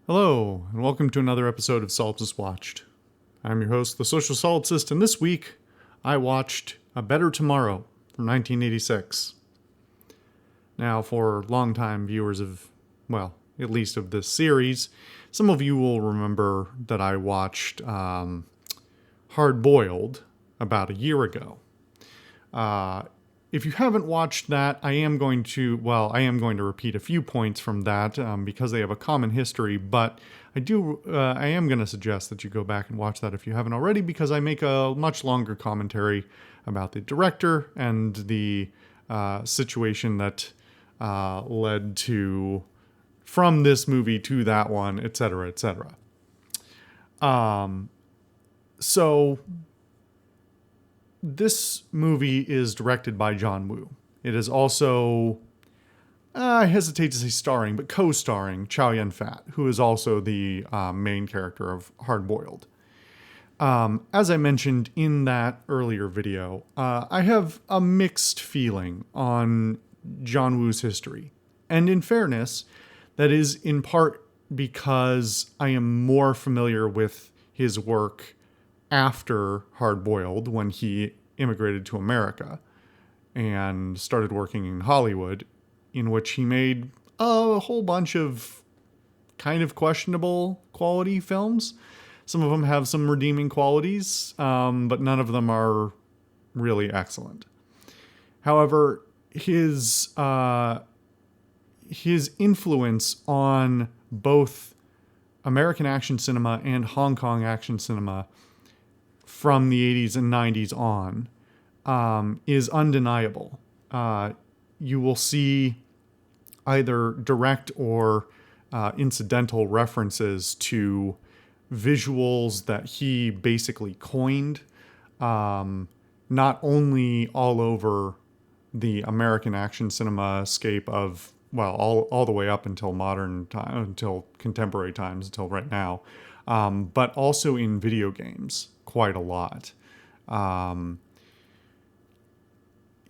Hello, and welcome to another episode of Solipsist Watched. I'm your host, the Social Solipsist, and this week I watched A Better Tomorrow from 1986. Now, for longtime viewers of, well, at least of this series, some of you will remember that I watched Hard Boiled about a year ago. If you haven't watched that, I am going to repeat a few points from that because they have a common history, but I am going to suggest that you go back and watch that if you haven't already, because I make a much longer commentary about the director and the situation that led to, from this movie to that one, etc., etc. So this movie is directed by John Woo. It is also, I hesitate to say starring, but co-starring Chow Yun-fat, who is also the main character of Hard Boiled. As I mentioned in that earlier video, I have a mixed feeling on John Woo's history. And in fairness, that is in part because I am more familiar with his work after Hard Boiled, when he immigrated to America and started working in Hollywood, in which he made a whole bunch of kind of questionable quality films. Some of them have some redeeming qualities, but none of them are really excellent. However, his influence on both American action cinema and Hong Kong action cinema from the 80s and 90s on is undeniable. You will see either direct or incidental references to visuals that he basically coined, not only all over the American action cinema scape of, well, all the way up until modern time, until contemporary times, until right now, but also in video games quite a lot.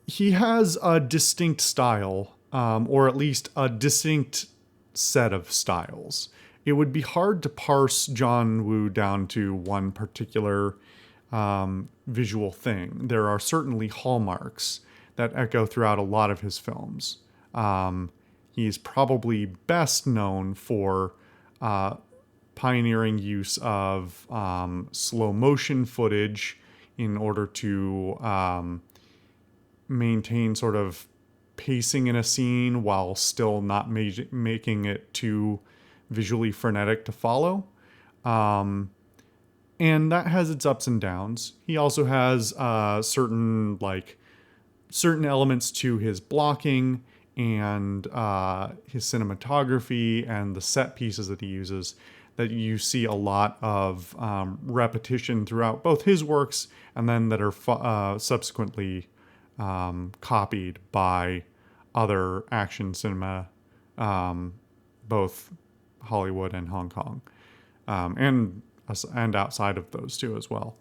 He has a distinct style, or at least a distinct set of styles. It would be hard to parse John Woo down to one particular visual thing. There are certainly hallmarks that echo throughout a lot of his films. He's probably best known for pioneering use of slow motion footage in order to maintain sort of pacing in a scene while still not making it too visually frenetic to follow. And that has its ups and downs. He also has certain elements to his blocking and his cinematography and the set pieces that he uses that you see a lot of repetition throughout both his works and then that are subsequently copied by other action cinema, both Hollywood and Hong Kong, and outside of those two as well.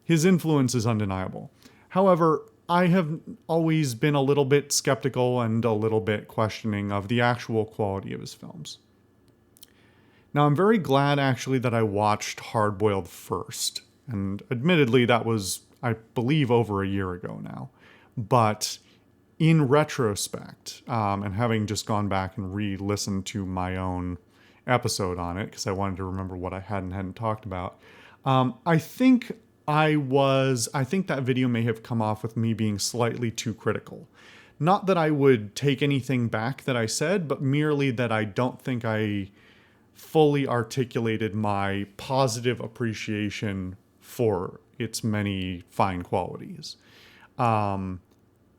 His influence is undeniable. However, I have always been a little bit skeptical and a little bit questioning of the actual quality of his films. Now, I'm very glad actually that I watched Hard Boiled first. And admittedly, that was, I believe, over a year ago now. But in retrospect, and having just gone back and re-listened to my own episode on it, because I wanted to remember what I hadn't talked about, I think that video may have come off with me being slightly too critical. Not that I would take anything back that I said, but merely that I don't think I fully articulated my positive appreciation for its many fine qualities. I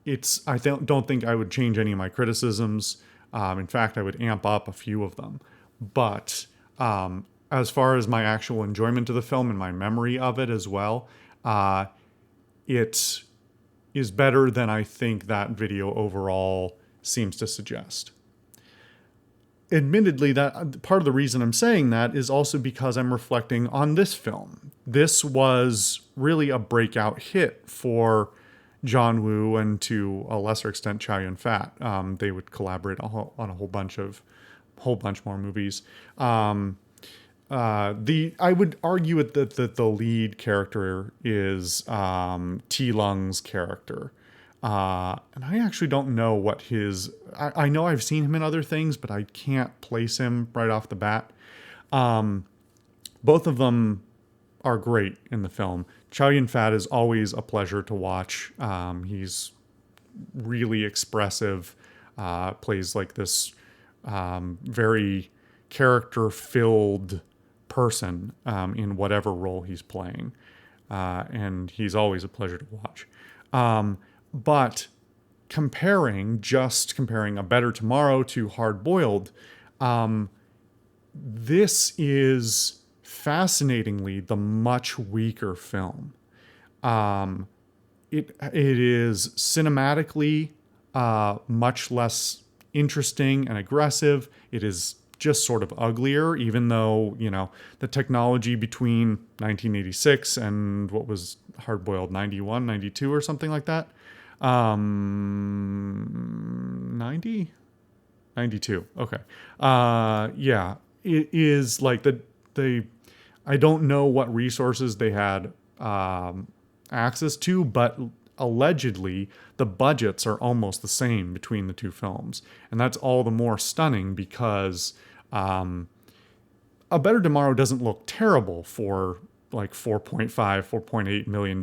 don't think I would change any of my criticisms. In fact, I would amp up a few of them. But as far as my actual enjoyment of the film and my memory of it as well, it is better than I think that video overall seems to suggest. Admittedly, that part of the reason I'm saying that is also because I'm reflecting on this film. This was really a breakout hit for John Woo and to a lesser extent Chow Yun-fat. They would collaborate on a whole bunch of whole bunch more movies. I would argue that the lead character is T Lung's character. And I actually don't know what I know I've seen him in other things, but I can't place him right off the bat. Both of them are great in the film. Chow Yun-fat is always a pleasure to watch. He's really expressive, plays like this very character-filled person in whatever role he's playing. And he's always a pleasure to watch. But comparing A Better Tomorrow to Hard Boiled, this is fascinatingly the much weaker film. It is cinematically much less interesting and aggressive. It is just sort of uglier, even though, the technology between 1986 and what was Hard Boiled, 91, 92 or something like that. 90? 92. Okay. Yeah. It is like I don't know what resources they had access to, but allegedly the budgets are almost the same between the two films. And that's all the more stunning because A Better Tomorrow doesn't look terrible for like $4.8 million.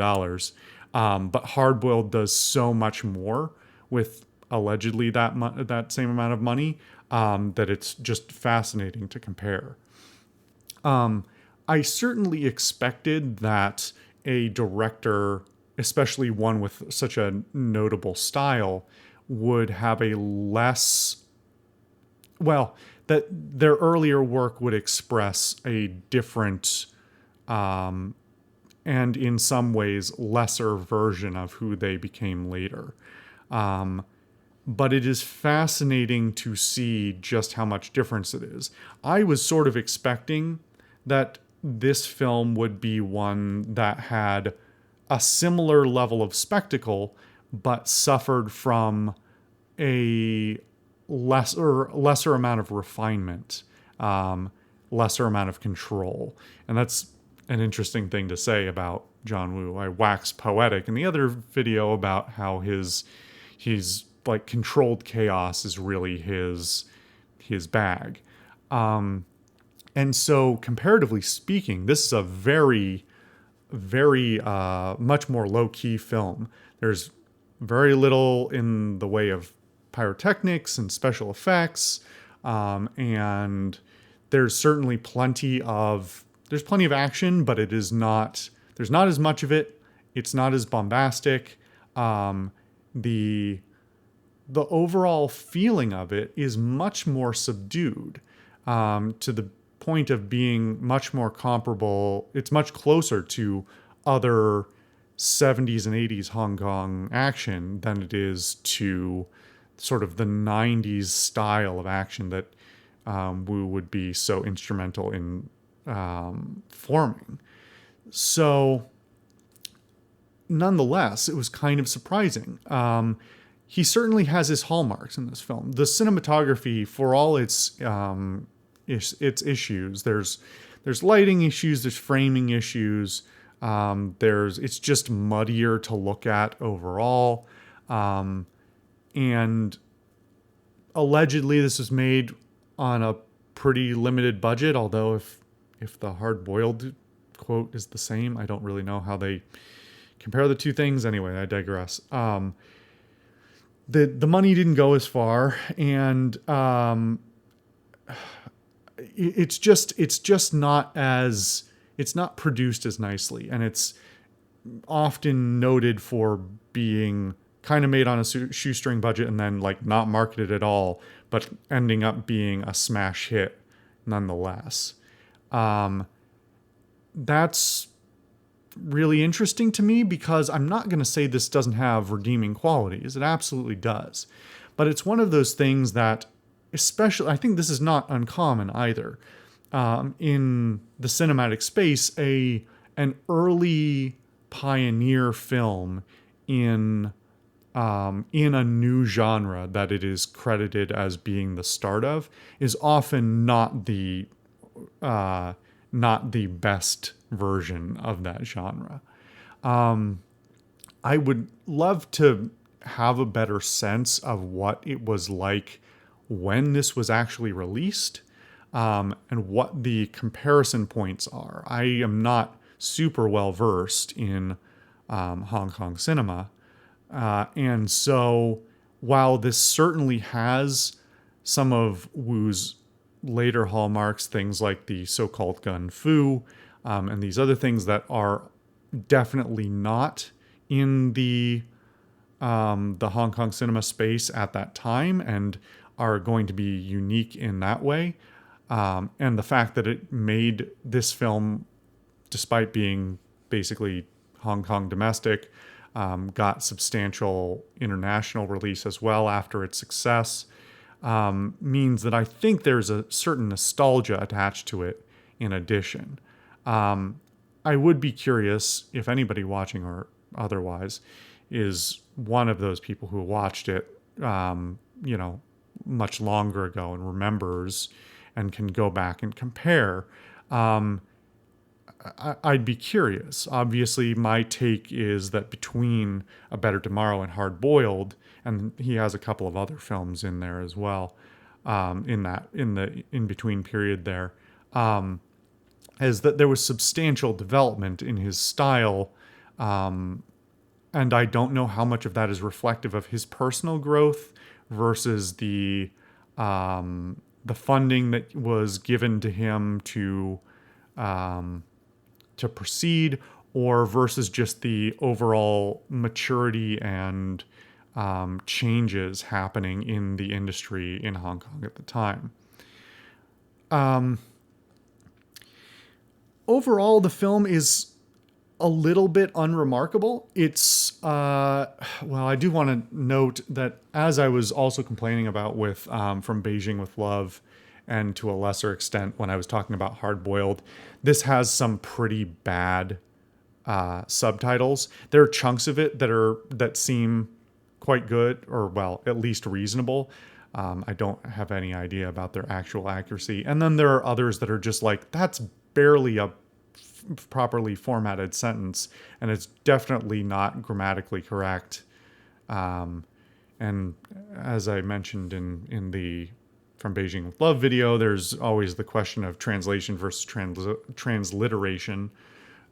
But Hard Boiled does so much more with allegedly that same amount of money that it's just fascinating to compare. I certainly expected that a director, especially one with such a notable style, would have that their earlier work would express a different and in some ways lesser version of who they became later. But it is fascinating to see just how much difference it is. I was sort of expecting that this film would be one that had a similar level of spectacle, but suffered from a lesser amount of refinement, lesser amount of control. And that's an interesting thing to say about John Woo. I wax poetic in the other video about how he's like controlled chaos is really his bag. And so comparatively speaking, this is a very, very much more low-key film. There's very little in the way of pyrotechnics and special effects, and there's certainly plenty of action, but there's not as much of it. It's not as bombastic. The overall feeling of it is much more subdued, to the point of being much more comparable. It's much closer to other 70s and 80s Hong Kong action than it is to sort of the 90s style of action that Wu would be so instrumental in forming. So nonetheless, it was kind of surprising. He certainly has his hallmarks in this film. The cinematography, for all its issues, there's lighting issues, there's framing issues, it's just muddier to look at overall, and allegedly this was made on a pretty limited budget. Although if the Hard Boiled quote is the same, I don't really know how they compare the two things. Anyway, I digress. The money didn't go as far, and it's not produced as nicely, and it's often noted for being kind of made on a shoestring budget and then like not marketed at all, but ending up being a smash hit nonetheless. That's really interesting to me because I'm not going to say this doesn't have redeeming qualities. It absolutely does. But it's one of those things that, especially, I think this is not uncommon either. In the cinematic space, an early pioneer film in in a new genre that it is credited as being the start of is often not the best version of that genre. I would love to have a better sense of what it was like when this was actually released, and what the comparison points are. I am not super well versed in Hong Kong cinema. And so while this certainly has some of Wu's later hallmarks, things like the so-called gun fu, and these other things that are definitely not in the Hong Kong cinema space at that time and are going to be unique in that way. And the fact that it made this film, despite being basically Hong Kong domestic, got substantial international release as well after its success, means that I think there's a certain nostalgia attached to it in addition. I would be curious if anybody watching or otherwise is one of those people who watched it, much longer ago and remembers and can go back and compare. I'd be curious. Obviously, my take is that between A Better Tomorrow and Hard Boiled, and he has a couple of other films in there as well, in the in between period there, is that there was substantial development in his style, and I don't know how much of that is reflective of his personal growth versus the funding that was given to him to proceed, or versus just the overall maturity and changes happening in the industry in Hong Kong at the time. Overall, the film is a little bit unremarkable. It's, well, I do want to note that, as I was also complaining about with From Beijing with Love, and to a lesser extent when I was talking about Hard Boiled, this has some pretty bad subtitles. There are chunks of it that seem quite good, or well, at least reasonable. I don't have any idea about their actual accuracy. And then there are others that are just like, that's barely a properly formatted sentence, and it's definitely not grammatically correct. And as I mentioned in the From Beijing with Love video, there's always the question of translation versus transliteration.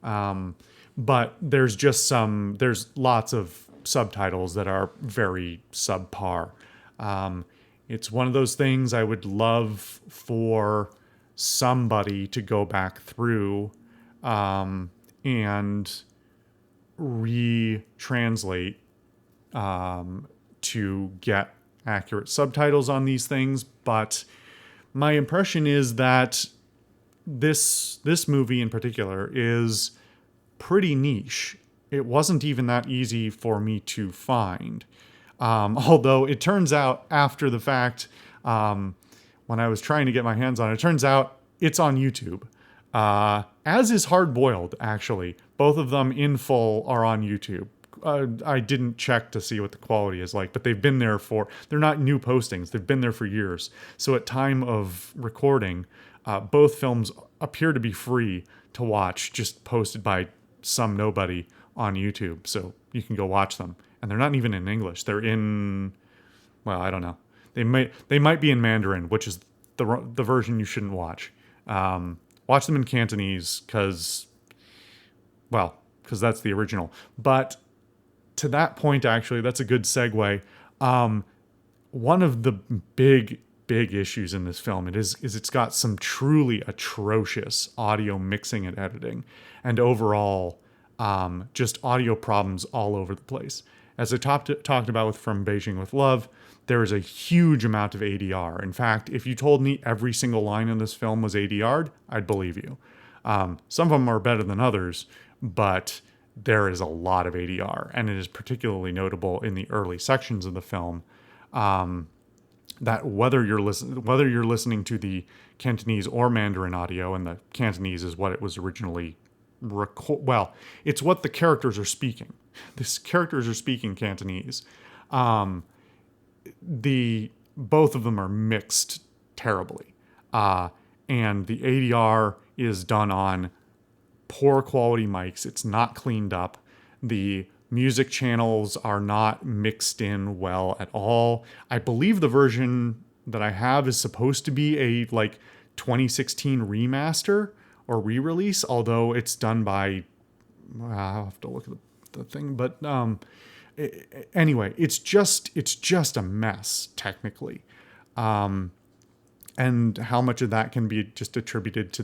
But there's lots of subtitles that are very subpar. It's one of those things I would love for somebody to go back through and retranslate to get accurate subtitles on these things. But my impression is that this movie in particular is pretty niche. It wasn't even that easy for me to find. Although it turns out after the fact, when I was trying to get my hands on it, it turns out it's on YouTube. As is Hard Boiled, actually. Both of them in full are on YouTube. I didn't check to see what the quality is like, but they've been there they're not new postings. They've been there for years. So at time of recording, both films appear to be free to watch, just posted by some nobody on YouTube. So you can go watch them. And they're not even in English. They're in, well, I don't know. They might be in Mandarin, which is the version you shouldn't watch. Watch them in Cantonese because that's the original. But to that point, actually, that's a good segue. One of the big issues in this film is it's got some truly atrocious audio mixing and editing, and overall, just audio problems all over the place. As I talked about with From Beijing with Love, there is a huge amount of ADR. In fact, if you told me every single line in this film was ADR'd, I'd believe you. Some of them are better than others, but there is a lot of ADR, and it is particularly notable in the early sections of the film. That whether you're listening to the Cantonese or Mandarin audio, and the Cantonese is what it was originally it's what the characters are speaking. These characters are speaking Cantonese. The both of them are mixed terribly, and the ADR is done on poor quality mics. It's not cleaned up. The music channels are not mixed in well at all. I believe the version that I have is supposed to be a like 2016 remaster or re-release, although it's done by I'll have to look at the thing, but anyway, it's just a mess technically. And how much of that can be just attributed to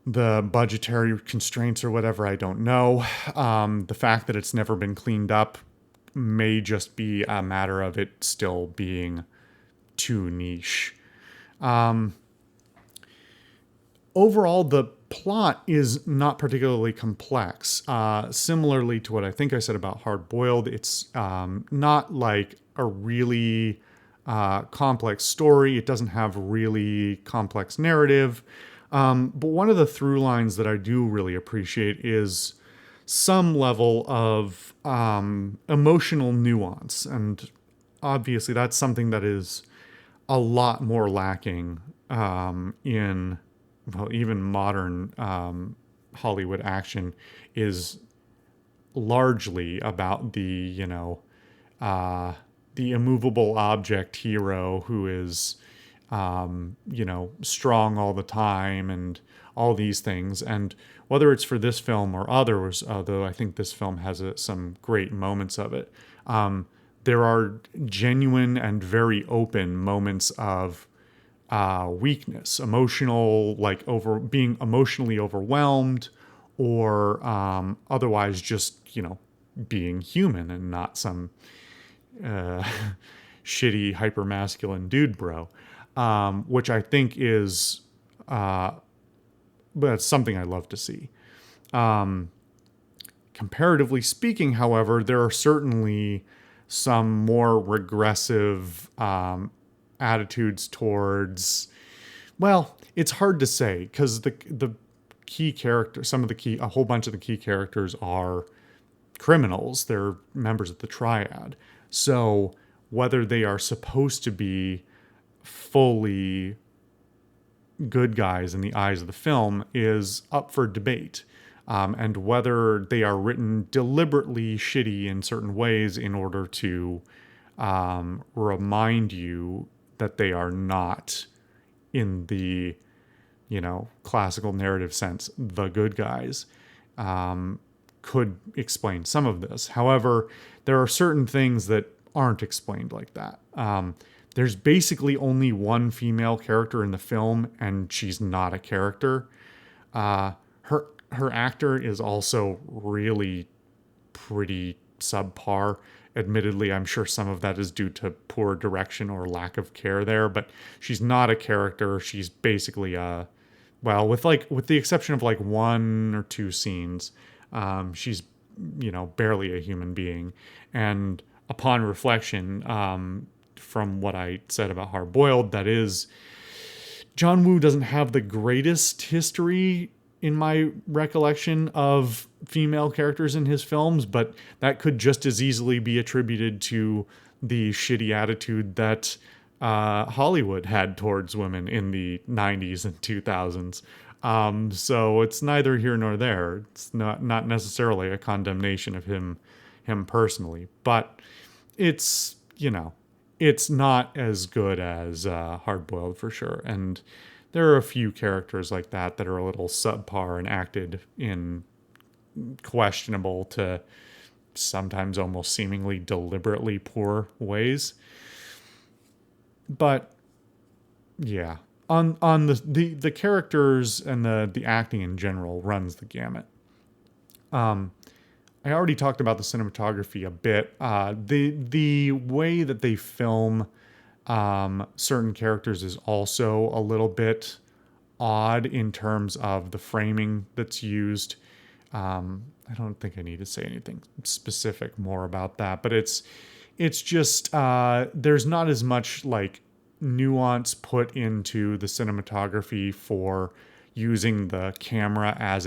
the budgetary constraints or whatever, I don't know. The fact that it's never been cleaned up may just be a matter of it still being too niche. Overall, the plot is not particularly complex. Similarly to what I think I said about Hard Boiled, it's not like a really complex story. It doesn't have really complex narrative. But one of the through lines that I do really appreciate is some level of emotional nuance. And obviously, that's something that is a lot more lacking in, well, even modern Hollywood action is largely about the immovable object hero who is, strong all the time and all these things. And whether it's for this film or others, although I think this film has some great moments of it, there are genuine and very open moments of weakness, emotional, like being emotionally overwhelmed, or otherwise just being human and not some shitty hyper-masculine dude bro, which I think is that's something I love to see. Comparatively speaking, however, there are certainly some more regressive attitudes towards, well, it's hard to say because the key character, a whole bunch of the key characters are criminals. They're members of the triad. So whether they are supposed to be fully good guys in the eyes of the film is up for debate. And whether they are written deliberately shitty in certain ways in order to remind you that they are not, in the classical narrative sense, the good guys, could explain some of this. However, there are certain things that aren't explained like that. There's basically only one female character in the film, and she's not a character. Her actor is also really pretty subpar. Admittedly, I'm sure some of that is due to poor direction or lack of care there, but she's not a character. She's basically with the exception of like one or two scenes, she's barely a human being. And upon reflection, from what I said about Hard Boiled, that is, John Woo doesn't have the greatest history in my recollection of female characters in his films, but that could just as easily be attributed to the shitty attitude that Hollywood had towards women in the 90s and 2000s. So it's neither here nor there. It's not necessarily a condemnation of him personally, but it's not as good as Hard Boiled for sure. And there are a few characters like that are a little subpar and acted in questionable to sometimes almost seemingly deliberately poor ways. But yeah, on the characters and the acting in general runs the gamut. I already talked about the cinematography a bit. The way that they film certain characters is also a little bit odd in terms of the framing that's used. I don't think I need to say anything specific more about that, but it's just there's not as much like nuance put into the cinematography for using the camera as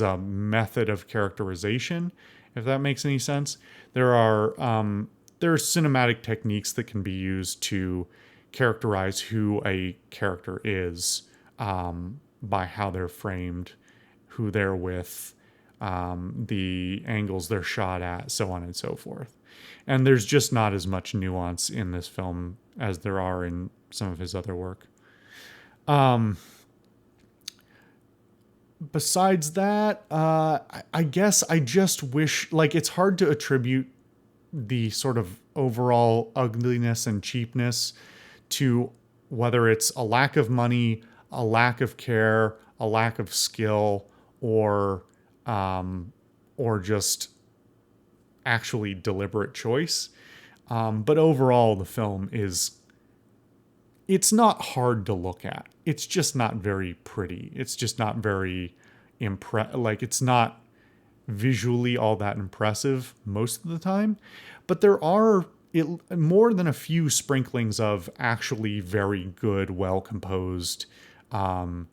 a method of characterization, if that makes any sense. There are cinematic techniques that can be used to characterize who a character is, by how they're framed, who they're with, the angles they're shot at, so on and so forth. And there's just not as much nuance in this film as there are in some of his other work. Besides that, I guess I just wish, like, it's hard to attribute the sort of overall ugliness and cheapness to whether it's a lack of money, a lack of care, a lack of skill, or just actually deliberate choice. But overall, the film it's not hard to look at. It's just not very pretty. It's just not very it's not visually all that impressive most of the time. But there are more than a few sprinklings of actually very good, well-composed, like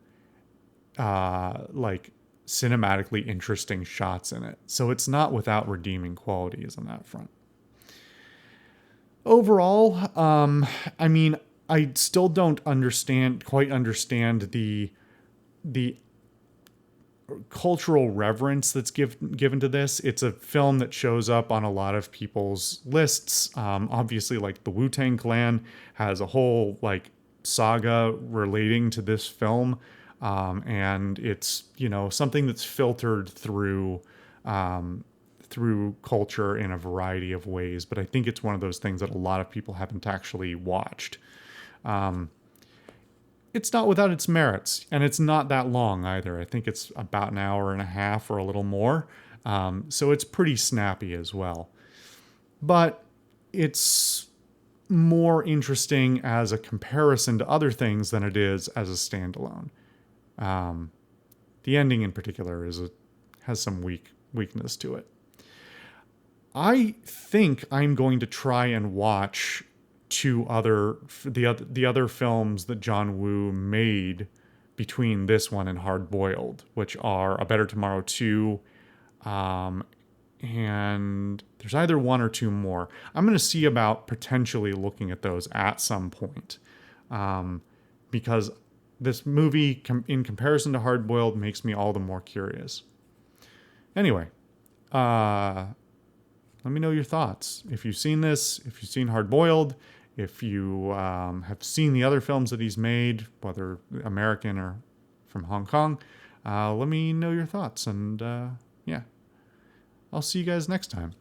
cinematically interesting shots in it. So it's not without redeeming qualities on that front. Overall, I mean, I still don't quite understand the cultural reverence that's given to this. It's a film that shows up on a lot of people's lists. Obviously, like the Wu-Tang Clan has a whole like saga relating to this film, and it's, you know, something that's filtered through culture in a variety of ways. But I think it's one of those things that a lot of people haven't actually watched. It's not without its merits, and it's not that long either. I think it's about an hour and a half or a little more. So it's pretty snappy as well. But it's more interesting as a comparison to other things than it is as a standalone. The ending in particular has some weakness to it. I think I'm going to try and watch the other films that John Woo made between this one and Hard Boiled, which are A Better Tomorrow 2, and there's either one or two more. I'm going to see about potentially looking at those at some point, because this movie, in comparison to Hard Boiled, makes me all the more curious. Anyway, let me know your thoughts. If you've seen this, if you've seen Hard Boiled, if you have seen the other films that he's made, whether American or from Hong Kong, let me know your thoughts. And yeah, I'll see you guys next time.